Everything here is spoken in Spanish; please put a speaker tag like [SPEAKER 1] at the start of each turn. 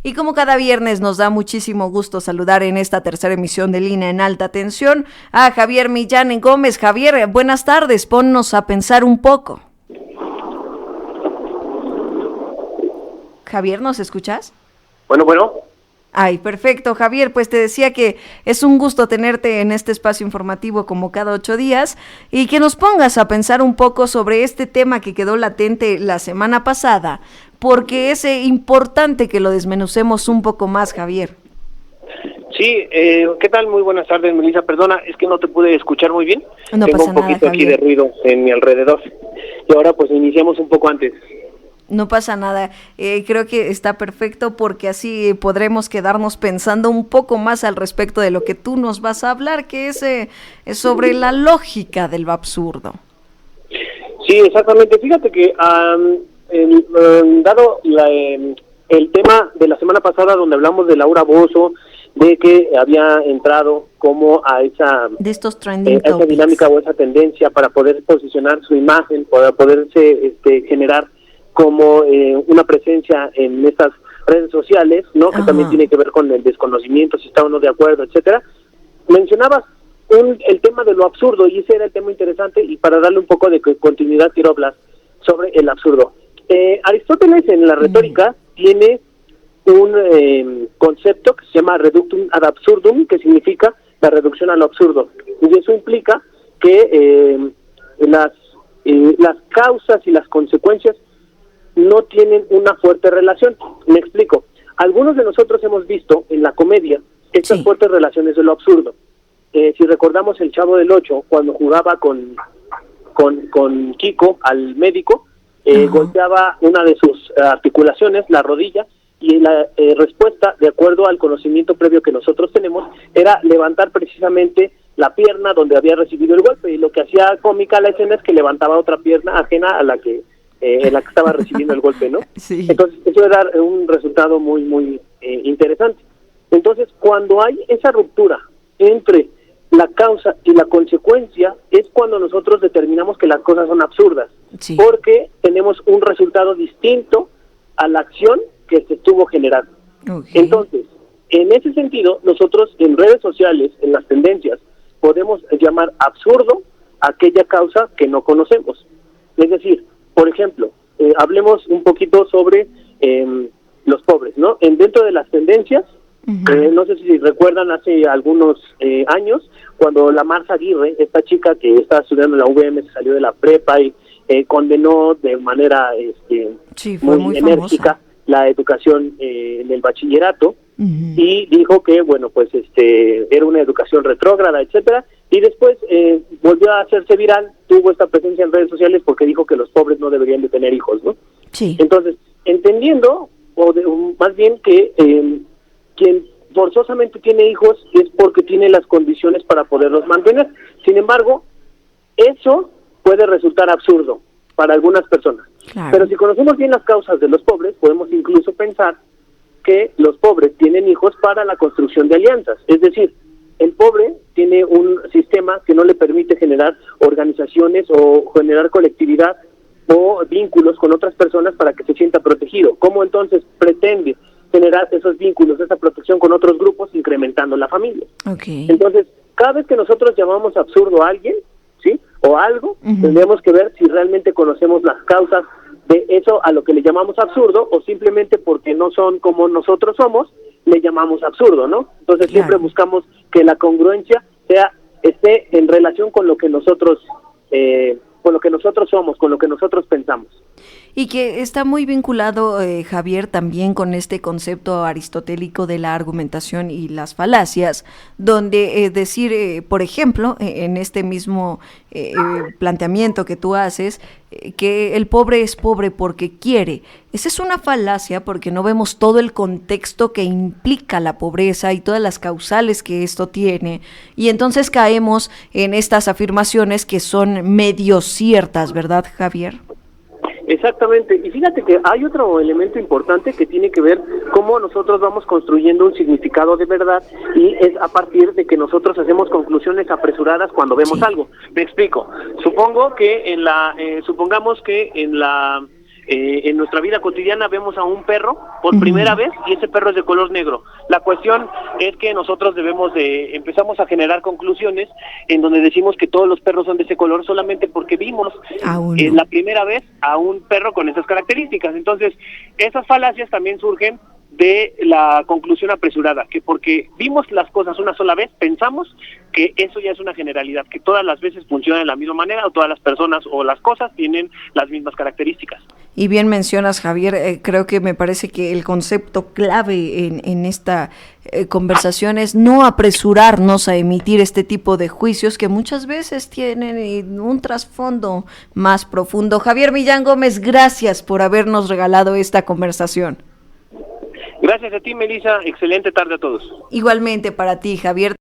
[SPEAKER 1] Y como cada viernes nos da muchísimo gusto saludar en esta tercera emisión de Línea en Alta Tensión a Javier Millán Gómez. Javier, buenas tardes, ponnos a pensar un poco. Javier, ¿nos escuchas?
[SPEAKER 2] Bueno.
[SPEAKER 1] Ay, perfecto, Javier, pues te decía que es un gusto tenerte en este espacio informativo como cada 8 días y que nos pongas a pensar un poco sobre este tema que quedó latente la semana pasada, porque es importante que lo desmenucemos un poco más, Javier.
[SPEAKER 2] Sí, ¿qué tal? Muy buenas tardes, Melissa. Perdona, es que no te pude escuchar muy bien.
[SPEAKER 1] No
[SPEAKER 2] Tengo
[SPEAKER 1] pasa
[SPEAKER 2] un poquito
[SPEAKER 1] nada,
[SPEAKER 2] aquí
[SPEAKER 1] Javier.
[SPEAKER 2] de ruido en mi alrededor. Y ahora pues iniciamos un poco antes.
[SPEAKER 1] No pasa nada, creo que está perfecto porque así podremos quedarnos pensando un poco más al respecto de lo que tú nos vas a hablar, que es sobre la lógica del absurdo.
[SPEAKER 2] Sí, exactamente. Fíjate que dado el tema de la semana pasada donde hablamos de Laura Bozzo, de que había entrado como a esa dinámica o esa tendencia para poder posicionar su imagen, para poderse generar como una presencia en estas redes sociales, ¿no? Que también tiene que ver con el desconocimiento, si está o no de acuerdo, etcétera. Mencionabas el tema de lo absurdo, y ese era el tema interesante, y para darle un poco de continuidad quiero hablar sobre el absurdo. Aristóteles en la retórica tiene un concepto que se llama reductum ad absurdum, que significa la reducción a lo absurdo, y eso implica que las causas y las consecuencias no tienen una fuerte relación. Me explico. Algunos de nosotros hemos visto en la comedia estas fuertes relaciones de lo absurdo. Si recordamos el Chavo del Ocho, cuando jugaba con Kiko al médico, golpeaba una de sus articulaciones, la rodilla, y la respuesta, de acuerdo al conocimiento previo que nosotros tenemos, era levantar precisamente la pierna donde había recibido el golpe, y lo que hacía cómica la escena es que levantaba otra pierna ajena a la que en la que estaba recibiendo el golpe, ¿no?
[SPEAKER 1] Sí.
[SPEAKER 2] Entonces, eso da un resultado muy interesante. Entonces, cuando hay esa ruptura entre la causa y la consecuencia, es cuando nosotros determinamos que las cosas son absurdas, porque tenemos un resultado distinto a la acción que se estuvo generando. Entonces, en ese sentido, nosotros en redes sociales, en las tendencias, podemos llamar absurdo aquella causa que no conocemos. Es decir, por ejemplo, hablemos un poquito sobre los pobres, ¿no? Dentro de las tendencias, no sé si recuerdan hace algunos años, cuando la Marza Aguirre, esta chica que estaba estudiando en la UVM, se salió de la prepa y condenó de manera muy enérgica la educación en el bachillerato, y dijo que, bueno, pues era una educación retrógrada, etcétera, y después volvió a hacerse viral, tuvo esta presencia en redes sociales porque dijo que los pobres no deberían de tener hijos, ¿no? Sí. Entonces, entendiendo, más bien que quien forzosamente tiene hijos es porque tiene las condiciones para poderlos mantener. Sin embargo, eso puede resultar absurdo para algunas personas. Claro. Pero si conocemos bien las causas de los pobres, podemos incluso pensar que los pobres tienen hijos para la construcción de alianzas. Es decir, el pobre tiene un sistema que no le permite generar organizaciones o generar colectividad o vínculos con otras personas para que se sienta protegido. ¿Cómo entonces pretende generar esos vínculos, esa protección con otros grupos, incrementando la familia? Entonces, cada vez que nosotros llamamos absurdo a alguien, ¿sí?, o algo, tendríamos que ver si realmente conocemos las causas de eso a lo que le llamamos absurdo, o simplemente porque no son como nosotros somos, le llamamos absurdo, ¿no? Entonces siempre buscamos que la congruencia esté en relación con lo que nosotros somos, con lo que nosotros pensamos.
[SPEAKER 1] Y que está muy vinculado, Javier, también con este concepto aristotélico de la argumentación y las falacias, donde decir, por ejemplo, en este mismo planteamiento que tú haces, que el pobre es pobre porque quiere. Esa es una falacia porque no vemos todo el contexto que implica la pobreza y todas las causales que esto tiene, y entonces caemos en estas afirmaciones que son medio ciertas, ¿verdad, Javier?
[SPEAKER 2] Exactamente, y fíjate que hay otro elemento importante que tiene que ver cómo nosotros vamos construyendo un significado de verdad, y es a partir de que nosotros hacemos conclusiones apresuradas cuando vemos algo. Me explico. Supongamos que en en nuestra vida cotidiana vemos a un perro por primera vez y ese perro es de color negro. La cuestión es que nosotros empezamos a generar conclusiones en donde decimos que todos los perros son de ese color solamente porque vimos la primera vez a un perro con esas características. Entonces, esas falacias también surgen de la conclusión apresurada, que porque vimos las cosas una sola vez, pensamos que eso ya es una generalidad, que todas las veces funcionan de la misma manera, o todas las personas o las cosas tienen las mismas características.
[SPEAKER 1] Y bien mencionas, Javier, creo que me parece que el concepto clave en esta conversación es no apresurarnos a emitir este tipo de juicios que muchas veces tienen un trasfondo más profundo. Javier Millán Gómez, gracias por habernos regalado esta conversación.
[SPEAKER 2] Gracias a ti, Melissa. Excelente tarde a todos.
[SPEAKER 1] Igualmente para ti, Javier.